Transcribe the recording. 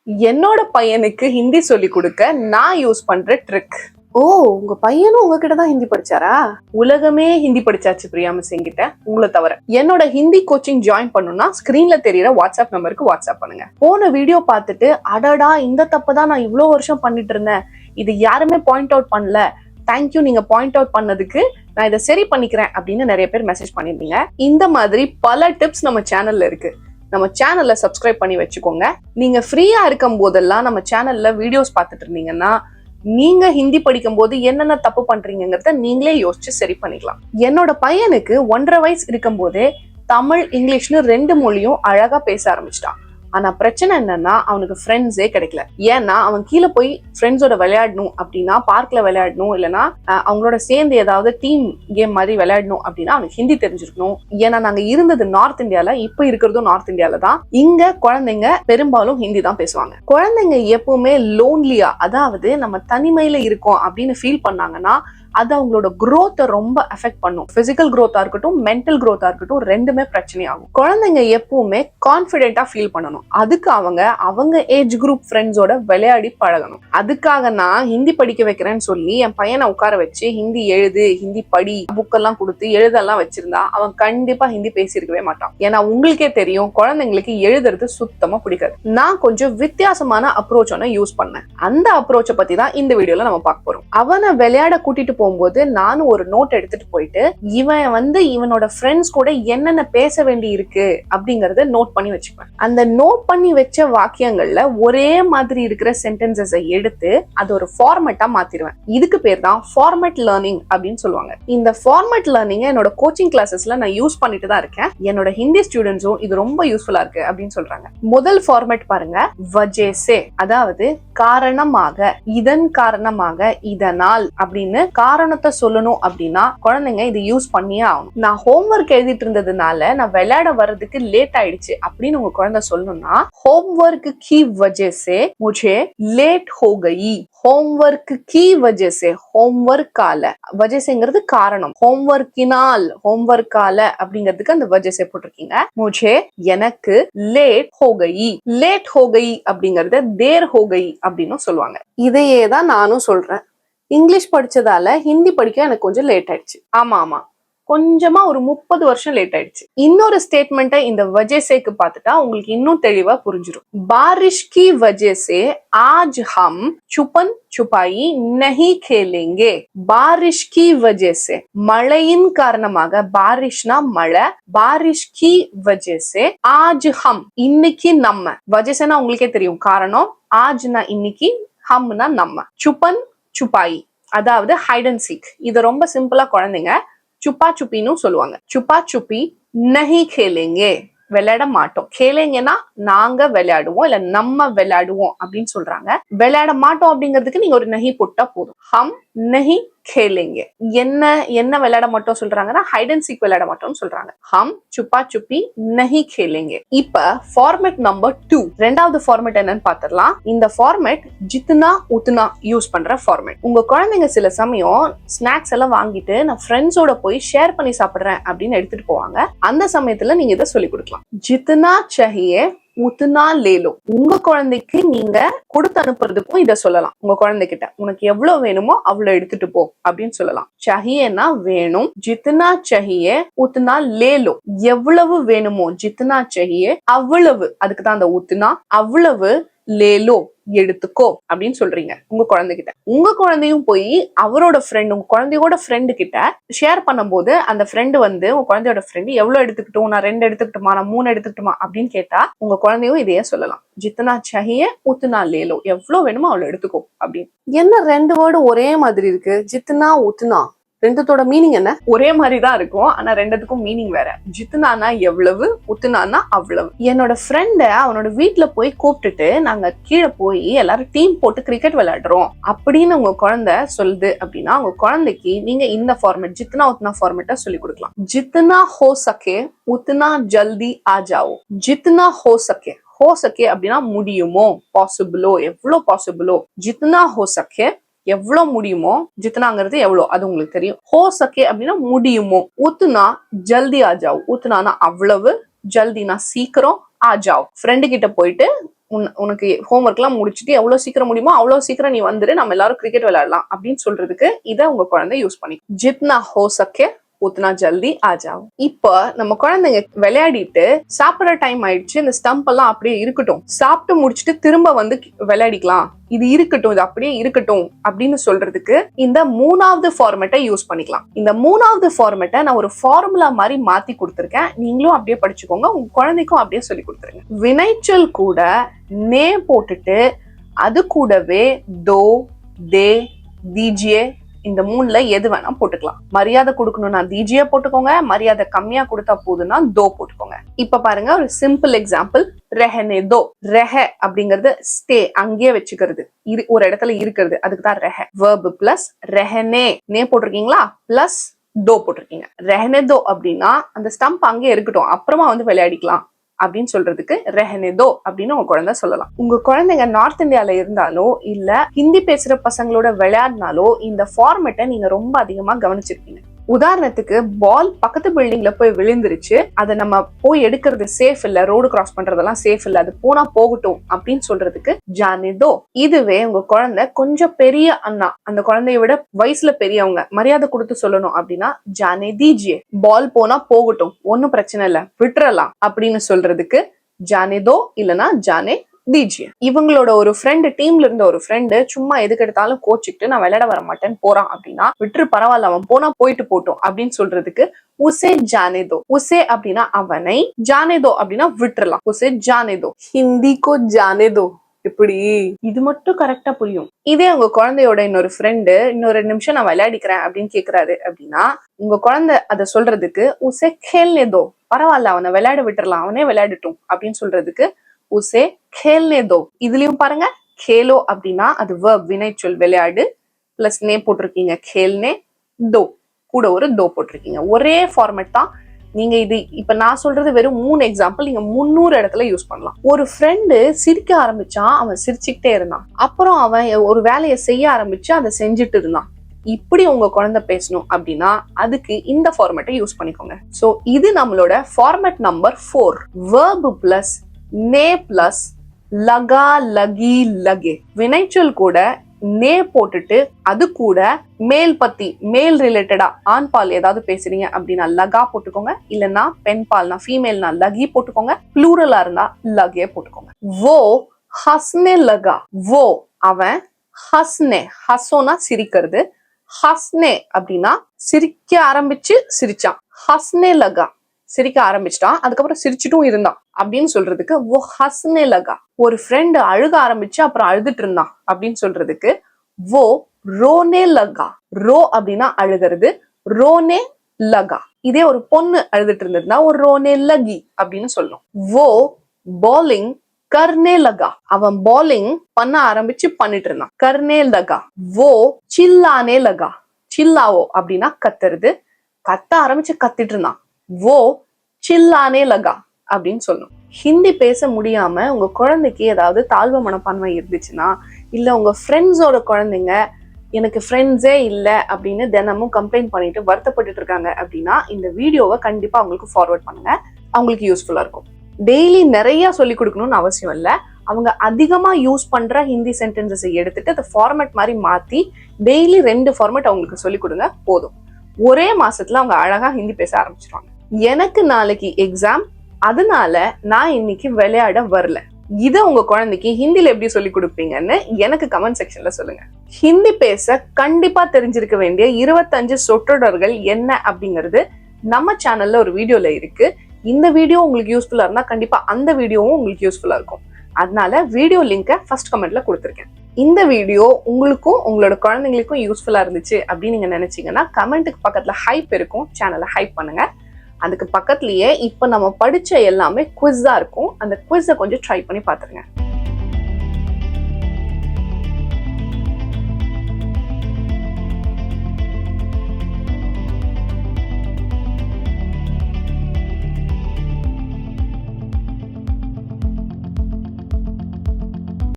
என்னோட பையனுக்கு ஹிந்தி சொல்லி கொடுக்க நான் யூஸ் பண்ற ட்ரிக். ஓ, உங்க பையனும் உங்ககிட்ட தான் ஹிந்தி படிச்சாரா? உலகமே ஹிந்தி படிச்சாச்சு பிரியா மிஸ் என்கிட்ட, உங்களை தவிர. என்னோட ஹிந்தி கோச்சிங் ஜாயின் பண்ணணும்னா ஸ்கிரீன்ல தெரியற வாட்ஸ்அப் நம்பருக்கு வாட்ஸ்அப் பண்ணுங்க. போன வீடியோ பார்த்துட்டு அடடா இந்த தப்பு தான் நான் இவ்வளவு வருஷம் பண்ணிட்டு இருந்தேன், இது யாருமே பாயிண்ட் அவுட் பண்ணல, தேங்க்யூ நீங்க பாயிண்ட் அவுட் பண்ணதுக்கு, நான் இதை சரி பண்ணிக்கிறேன் அப்படின்னு நிறைய பேர் மெசேஜ் பண்ணிருந்தீங்க. இந்த மாதிரி பல டிப்ஸ் நம்ம சேனல்ல இருக்கு. நம்ம சேனல்ல சப்ஸ்கிரைப் பண்ணி வச்சுக்கோங்க. நீங்க ஃப்ரீயா இருக்கும் போதெல்லாம் நம்ம சேனல்ல வீடியோஸ் பார்த்துட்டு இருந்தீங்கன்னா நீங்க ஹிந்தி படிக்கும் போது என்னென்ன தப்பு பண்றீங்கிறத நீங்களே யோசிச்சு சரி பண்ணிக்கலாம். என்னோட பையனுக்கு 1.5 வயசு இருக்கும் போதே தமிழ் இங்கிலீஷ்னு 2 மொழியும் அழகா பேச ஆரம்பிச்சிட்டான். ஆனா பிரச்சனை என்னன்னா அவனுக்கு ஃப்ரெண்ட்ஸே கிடைக்கல. ஏன்னா அவன் கீழே போய் ஃப்ரெண்ட்ஸோட விளையாடணும் அப்படின்னா, பார்க்ல விளையாடணும், இல்லைன்னா அவங்களோட சேர்ந்து ஏதாவது டீம் கேம் மாதிரி விளையாடணும் அப்படின்னா அவனுக்கு ஹிந்தி தெரிஞ்சிருக்கணும். ஏன்னா நாங்க இருந்தது நார்த் இந்தியால, இப்ப இருக்கிறதும் நார்த் இந்தியால தான். இங்க குழந்தைங்க பெரும்பாலும் ஹிந்தி தான் பேசுவாங்க. குழந்தைங்க எப்பவுமே லோன்லியா, அதாவது நம்ம தனிமையில இருக்கோம் அப்படின்னு ஃபீல் பண்ணாங்கன்னா அது அவங்களோட growth ரொம்ப அஃபெக்ட் பண்ணும். பிசிக்கல் growth-ஆ இருக்கட்டும், மென்டல் growth-ஆ இருக்கட்டும், ரெண்டுமே பிரச்சனை ஆகும். குழந்தைங்க எப்பவுமே கான்பிடென்ட்டா ஃபீல் பண்ணணும். அதுக்கு அவங்க ஏஜ் குரூப் ஃப்ரெண்ட்ஸோட விளையாடி பழகணும். அதுக்காக நான் ஹிந்தி படிக்க வைக்கிறேன்னு சொல்லி என் பையனை உட்கார வச்சு ஹிந்தி எழுது, ஹிந்தி படி, புக்கெல்லாம் கொடுத்து எழுதெல்லாம் வச்சிருந்தா அவன் கண்டிப்பா ஹிந்தி பேசியிருக்கவே மாட்டான். ஏன்னா உங்களுக்கே தெரியும், குழந்தைங்களுக்கு எழுதுறது சுத்தமா பிடிக்காது. நான் கொஞ்சம் வித்தியாசமான அப்ரோச் ஒன்று யூஸ் பண்ணேன். அந்த அப்ரோச்சை பத்தி தான் இந்த வீடியோல நம்ம பார்க்க போறோம். அவனை விளையாட கூட்டிட்டு போகும்போது நானும் ஒரு நோட் எடுத்துட்டு போயிட்டு இவனோட ஃப்ரெண்ட்ஸ் கூட என்னென்ன பேச வேண்டி இருக்கு அப்படிங்கறத நோட் பண்ணி வச்சுப்பேன். அந்த நோட் பண்ணி வச்ச வாக்கியங்கள்ல ஒரே மாதிரி இருக்கிற சென்டென்சஸ் எடுத்து அது ஒரு ஃபார்மேட்டா மாத்திடுவேன். இதுக்கு பேர் தான் ஃபார்மேட் லேர்னிங் அப்படின்னு சொல்லுவாங்க. இந்த ஃபார்மேட் லேர்னிங் என்னோட கோச்சிங் கிளாஸஸ்ல நான் யூஸ் பண்ணிட்டு தான் இருக்கேன். என்னோட ஹிந்தி ஸ்டூடெண்ட்ஸும் இது ரொம்ப யூஸ்ஃபுல்லா இருக்கு அப்படின்னு சொல்றாங்க. முதல் ஃபார்மேட் பாருங்க, வஜேசே, அதாவது காரணமாக, இதன் காரணமாக, இதனால் அப்படின்னு காரணத்தை சொல்லணும் அப்படின்னா குழந்தைங்க இது யூஸ் பண்ணியே ஆகணும். நான் ஹோம்ஒர்க் எழுதிட்டு இருந்ததுனால நான் விளையாட வர்றதுக்கு லேட் ஆயிடுச்சு அப்படின்னு உங்க குழந்தை சொல்லணும்னா, होमवर्क की वजह से मुझे लेट हो गई. होमवर्क की वजह से, होमवर्क கால, வஜேசேங்கிறது காரணம், ஹோம்ஒர்க்கினால், ஹோம்ஒர்க்கால அப்படிங்கிறதுக்கு அந்த வஜேசே போட்டிருக்கீங்க. मुझे, எனக்கு, लेट हो गई, लेट हो गई அப்படிங்கறத देर हो गई அப்படின்னு சொல்லுவாங்க. இதையே தான் நானும் சொல்றேன். இங்கிலீஷ் படிச்சதால ஹிந்தி படிக்க எனக்கு கொஞ்சம் லேட் ஆயிடுச்சு. ஆமா, கொஞ்சமா ஒரு 30 வருஷம் லேட் ஆயிடுச்சு. இன்னொரு ஸ்டேட்மெண்ட்டை இந்த வஜேசேக்கு பார்த்துட்டா உங்களுக்கு இன்னும் தெளிவா புரிஞ்சிடும். பாரிஷ் கி வஜேசே ஆஜ் ஹம் சுபன் சுபாயி நஹி கேலேங்கே. பாரிஷ் கி வஜேசே, மழையின் காரணமாக, பாரிஷ்னா மழை, பாரிஷ் கி வஜேசே ஆஜ் ஹம், இன்னைக்கு நம்ம, வஜேசேனா உங்களுக்கே தெரியும் காரணம், ஆஜ்னா இன்னைக்கு, ஹம்னா நம்ம, சுபன் சுப்பாயி அதாவது ஹைட் அண்ட் சீக். இது ரொம்ப சிம்பிளா குழந்தைங்க சுப்பா சுப்பின்னு சொல்லுவாங்க. சுப்பா சுப்பி நஹி கேலேங்கே, விளையாட மாட்டோம். கேலேங்கன்னா நாங்க விளையாடுவோம், இல்ல நம்ம விளையாடுவோம் அப்படின்னு சொல்றாங்க. விளையாட மாட்டோம் அப்படிங்கிறதுக்கு நீங்க ஒரு நஹி போட்டா போதும். ஹம் நஹி கேலேங்கே. என்ன விளையாட மாட்டோம் சொல்றாங்கன்னா ஹைட் அண்ட் சீக் விளையாட மாட்டோம்னு சொல்றாங்க. ஹம் சுப்பா சுப்பி நஹி கேலேங்கே. இப்ப ஃபார்மேட் நம்பர் 2, ரெண்டாவது ஃபார்மேட் என்னன்னு பாத்திரலாம். இந்த ஃபார்மேட் ஜித்னா உத்னா யூஸ் பண்ற ஃபார்மேட். உங்க குழந்தைங்க சில சமயம் ஸ்நாக்ஸ் எல்லாம் வாங்கிட்டு நான் ஃப்ரெண்ட்ஸோட போய் ஷேர் பண்ணி சாப்பிடுறேன் அப்படின்னு எடுத்துட்டு போவாங்க. அந்த சமயத்துல நீங்க இதை சொல்லி கொடுக்கலாம். ஜித்னா சாஹியே உத்னா லேலோ. உங்க குழந்தைக்கு நீங்க கொடுத்து அனுப்புறதுக்கும் இதை சொல்லலாம். உங்க குழந்தைகிட்ட உனக்கு எவ்வளவு வேணுமோ அவ்வளவு எடுத்துட்டு போ அப்படின்னு சொல்லலாம். சாஹியேனா வேணும், ஜித்னா சாஹியே உத்னா லேலோ, எவ்வளவு வேணுமோ, ஜித்னா சாஹியே அவ்வளவு, அதுக்கு தான் அந்த உத்னா, அவ்வளவு, லேலோ எடுத்துக்கோ அப்படின்னு சொல்றீங்க உங்க குழந்தைகிட்ட. உங்க குழந்தையும் போய் அவரோட ஃப்ரெண்ட், உங்க குழந்தையோட ஃப்ரெண்டு கிட்ட ஷேர் பண்ணும்போது அந்த ஃப்ரெண்டு உங்க குழந்தையோட ஃப்ரெண்டு எவ்வளவு எடுத்துக்கிட்டோம், நான் 2 எடுத்துக்கிட்டுமா, நான் 3 எடுத்துக்கிட்டுமா அப்படின்னு கேட்டா உங்க குழந்தையும் இதையே சொல்லலாம். ஜித்னா சாஹியே உத்னா லேலோ, எவ்வளவு வேணுமோ அவ்வளவு எடுத்துக்கோ அப்படின்னு. என்ன 2 வேர்டு ஒரே மாதிரி இருக்கு? ஜித்னா உத்னா, ரெண்டுத்தோட மீனிங் என்ன? ஒரே மாதிரி தான் இருக்கும், ஆனா ரெண்டுத்துக்கும் மீனிங் வேற. ஜித்னானா எவ்வளவு, உத்னானா அவ்வளவு. என்னோட ஃப்ரெண்ட அவனோட வீட்டுல போய் கூப்பிட்டுட்டு நாங்க கீழே போய் எல்லாரும் டீம் போட்டு கிரிக்கெட் விளையாடுறோம் அப்படின்னு உங்க குழந்தை சொல்லுது அப்படின்னா உங்க குழந்தைக்கு நீங்க இந்த ஃபார்மேட், ஜித்னா உத்னா ஃபார்மேட்டா சொல்லி கொடுக்கலாம். ஜித்னா ஹோ சகே உத்னா ஜல்தி ஆ ஜாओ. ஜித்னா ஹோ சகே, ஹோ சகே அப்படின்னா முடியுமோ, பாசிபிளோ, எவ்வளவு பாசிபிளோ. ஜித்னா ஹோ சகே எவ்வளவு முடியுமோ, ஜித்னாங்கிறது எவ்வளோ அது உங்களுக்கு தெரியும். ஹோ சக்கே அப்படின்னா முடியுமோ. உத்னா ஜல்தி ஆஜாவ், உத்னானா அவ்வளவு, ஜல்தினா சீக்கிரம், ஆஜாவ் ஃப்ரெண்டு கிட்ட போயிட்டு உனக்கு ஹோம்ஒர்க் எல்லாம் முடிச்சுட்டு எவ்வளவு சீக்கிரம் முடியுமோ அவ்வளவு சீக்கிரம் நீ வந்துரு, நம்ம எல்லாரும் கிரிக்கெட் விளையாடலாம் அப்படின்னு சொல்றதுக்கு இதை உங்க குழந்தை யூஸ் பண்ணி. ஜித்னா ஹோ சக்கே உத்னா ஜல்தி ஆஜாவும். இப்ப நம்ம குழந்தைங்க விளையாடிட்டு சாப்பிட்ற டைம் ஆயிடுச்சு, இந்த ஸ்டம்ப் எல்லாம் அப்படியே இருக்கட்டும், சாப்பிட்டு முடிச்சுட்டு திரும்ப வந்து விளையாடிக்கலாம், இது இருக்கட்டும், இது அப்படியே இருக்கட்டும் அப்படின்னு சொல்றதுக்கு இந்த மூணாவது ஃபார்மேட்டை யூஸ் பண்ணிக்கலாம். இந்த மூணாவது ஃபார்மேட்டை நான் ஒரு ஃபார்முலா மாதிரி மாத்தி கொடுத்துருக்கேன், நீங்களும் அப்படியே படிச்சுக்கோங்க, உங்க குழந்தைக்கும் அப்படியே சொல்லி கொடுத்துருங்க. வினைச்சொல் கூட நே போட்டுட்டு அது கூடவே தோ, தே, தீஜியே இந்த மூணுல எது வேணா போட்டுக்கலாம். மரியாதை கொடுக்கணும்னா தீஜியே போட்டுக்கோங்க, மரியாதை கம்மியா கொடுத்தா போதுன்னா தோ போட்டுக்கோங்க. இப்ப பாருங்க ஒரு சிம்பிள் எக்ஸாம்பிள், ரெஹனே தோ. ரெஹ அப்படிங்கிறது ஸ்டே, அங்கேயே வச்சுக்கிறது, ஒரு இடத்துல இருக்கிறது, அதுக்கு தான் ரெஹ. வெர்ப் பிளஸ் ரெஹனே, நே போட்டிருக்கீங்களா, பிளஸ் தோ போட்டிருக்கீங்க. ரெஹனே தோ அப்படின்னா அந்த ஸ்டம்ப் அங்கேயே இருக்கட்டும், அப்புறமா வந்து விளையாடிக்கலாம் அப்படின்னு சொல்றதுக்கு ரெஹனே தோ அப்படின்னு உங்க குழந்தை சொல்லலாம். உங்க குழந்தைங்க நார்த் இந்தியால இருந்தாலோ இல்ல ஹிந்தி பேசுற பசங்களோட விளையாடினாலோ இந்த ஃபார்மேட்டை நீங்க ரொம்ப அதிகமா கவனிச்சிருப்பீங்க. உதாரணத்துக்கு பால் பக்கத்து பில்டிங்ல போய் விழுந்துருச்சு, அதை நம்ம போய் எடுக்கிறது சேஃப் இல்ல, ரோடு கிராஸ் பண்றதெல்லாம் சேஃப் இல்ல, அது போனா போகட்டும் அப்படின்னு சொல்றதுக்கு ஜானே தோ. இதுவே உங்க குழந்தை கொஞ்சம் பெரிய அண்ணா, அந்த குழந்தைய விட வயசுல பெரியவங்க, மரியாதை கொடுத்து சொல்லணும் அப்படின்னா ஜானே தீஜியே. பால் போனா போகட்டும், ஒன்னும் பிரச்சனை இல்ல, விட்டுறலாம் அப்படின்னு சொல்றதுக்கு ஜானே தோ இல்லனா ஜானே தீஜியே. இவங்களோட ஒரு ஃப்ரெண்டு, டீம்ல இருந்த ஒரு ஃப்ரெண்டு சும்மா எதுக்கு எடுத்தாலும் கோச்சிக்கிட்டு நான் விளையாட வர மாட்டேன்னு போறான் அப்படின்னா விட்டுரு, பரவாயில்ல, அவன் போனா போயிட்டு போட்டோம் அப்படின்னு சொல்றதுக்கு உசே ஜானே தோ. உசே அப்படின்னா அவனை, ஜானே தோ அப்படின்னா விட்டுறலாம். உசே ஜானே தோ. ஹிந்திக்கோ ஜானே தோ. இப்படி இது மட்டும் கரெக்டா புரியும். இதே உங்க குழந்தையோட இன்னொரு ஃப்ரெண்டு இன்னொரு 2 நிமிஷம் நான் விளையாடிக்கிறேன் அப்படின்னு கேக்குறாரு அப்படின்னா உங்க குழந்தை அதை சொல்றதுக்கு உசே கேல்னே தோ. பரவாயில்ல, அவனை விளையாட விட்டுறலாம், அவனே விளையாடட்டும் அப்படின்னு சொல்றதுக்கு உசே கேல்னே தோ. இதுலயும் பாருங்க, கேலோ அப்படின்னா அது வெர்ப், வினைச்சொல், விளையாடு, பிளஸ் நே போட்டிருக்கீங்க, கேல்னே தோ, கூட ஒரு தோ போட்டிருக்கீங்க. ஒரே ஃபார்மேட் தான். நீங்க இது இப்ப நான் சொல்றது வெறும் 3 எக்ஸாம்பிள், நீங்க 300 இடத்துல யூஸ் பண்ணலாம். ஒரு ஃப்ரெண்டு சிரிக்க ஆரம்பிச்சான், அவன் சிரிச்சுக்கிட்டே இருந்தான், அப்புறம் அவன் ஒரு வேலையை செய்ய ஆரம்பிச்சு அதை செஞ்சுட்டு இருந்தான். இப்படி உங்க குழந்தை பேசணும் அப்படின்னா அதுக்கு இந்த ஃபார்மேட்டை யூஸ் பண்ணிக்கோங்க. சோ இது நம்மளோட ஃபார்மேட் நம்பர் 4. வெர்ப் பிளஸ் நே பிளஸ் லகா, லகி, லகே. வினைச்சொல் கூட நே போட்டுட்டு அது கூட மேல் பத்தி, மேல் ரிலேட்டடா ஆண் பால் ஏதாவது பேசுறீங்க அப்படின்னா லகா போட்டுக்கோங்க, இல்லைன்னா பெண் பால்னா ஃபீமேல்னா லகி போட்டுக்கோங்க, ப்ளூரலா இருந்தா லகே போட்டுக்கோங்க. வோ ஹஸ்னே லகா. வோ அவன், ஹஸ்னே, ஹசோனா சிரிக்கிறது, ஹஸ்னே அப்படின்னா சிரிக்க ஆரம்பிச்சு சிரிச்சான், ஹஸ்னே லகா சிரிக்க ஆரம்பிச்சிட்டான், அதுக்கப்புறம் சிரிச்சுட்டும் இருந்தான் அப்படின்னு சொல்றதுக்கு வோ ஹஸ்னே லகா. ஒரு ஃப்ரெண்டு அழுக ஆரம்பிச்சு அப்புறம் அழுதுட்டு இருந்தான் அப்படின்னு சொல்றதுக்கு வோ ரோனே லகா. ரோ அப்படின்னா அழுகிறது, ரோனே லகா. இதே ஒரு பொண்ணு அழுதுட்டு இருந்ததுன்னா ஒரு ரோனே லகி அப்படின்னு சொல்லணும். வோ பாலிங் கர்னே லகா. அவன் பாலிங் பண்ண ஆரம்பிச்சு பண்ணிட்டு இருந்தான், கர்னே லகா. வோ சில்லானே லகா. சில்லாவோ அப்படின்னா கத்துறது, கத்த ஆரம்பிச்சு கத்திட்டு இருந்தான், வோ சில்லானே லகா அப்படின்னு சொல்லணும். ஹிந்தி பேச முடியாம உங்க குழந்தைக்கு ஏதாவது தாழ்வு மனப்பான்மை இருந்துச்சுன்னா, இல்ல உங்க ஃப்ரெண்ட்ஸோட குழந்தைங்க எனக்கு ஃப்ரெண்ட்ஸே இல்லை அப்படின்னு தினமும் கம்ப்ளைண்ட் பண்ணிட்டு வருத்தப்பட்டு இருக்காங்க அப்படின்னா இந்த வீடியோவை கண்டிப்பா அவங்களுக்கு ஃபார்வர்ட் பண்ணுங்க, அவங்களுக்கு யூஸ்ஃபுல்லா இருக்கும். டெய்லி நிறைய சொல்லி கொடுக்கணும்னு அவசியம் இல்லை, அவங்க அதிகமா யூஸ் பண்ற ஹிந்தி சென்டென்சஸை எடுத்துட்டு அதை ஃபார்மேட் மாதிரி மாத்தி டெய்லி 2 ஃபார்மேட் அவங்களுக்கு சொல்லி கொடுங்க, போதும். ஒரே மாசத்துல அவங்க அழகா ஹிந்தி பேச ஆரம்பிச்சிருவாங்க. எனக்கு நாளைக்கு எக்ஸாம், அதனால நான் இன்னைக்கு விளையாட வரல. இதை உங்க குழந்தைக்கு ஹிந்தில எப்படி சொல்லி கொடுப்பீங்கன்னு எனக்கு கமெண்ட் செக்ஷன்ல சொல்லுங்க. ஹிந்தி பேச கண்டிப்பா தெரிஞ்சிருக்க வேண்டிய 25 சொற்றொடர்கள் என்ன அப்படிங்கிறது நம்ம சேனல்ல ஒரு வீடியோல இருக்கு. இந்த வீடியோ உங்களுக்கு யூஸ்ஃபுல்லா இருந்தா கண்டிப்பா அந்த வீடியோவும் உங்களுக்கு யூஸ்ஃபுல்லா இருக்கும். அதனால வீடியோ லிங்கை ஃபர்ஸ்ட் கமெண்ட்ல கொடுத்துருக்கேன். இந்த வீடியோ உங்களுக்கும் உங்களோட குழந்தைங்களுக்கும் யூஸ்ஃபுல்லா இருந்துச்சு அப்படின்னு நீங்க நினைச்சீங்கன்னா கமெண்ட்டுக்கு பக்கத்துல ஹைப் இருக்கும், சேனலை ஹைப் பண்ணுங்க. அதுக்கு பக்கத்துலயே இப்ப நம்ம படிச்ச எல்லாமே குவிஸா இருக்கும், அந்த குவிஸை கொஞ்சம் ட்ரை பண்ணி பாத்துருங்க.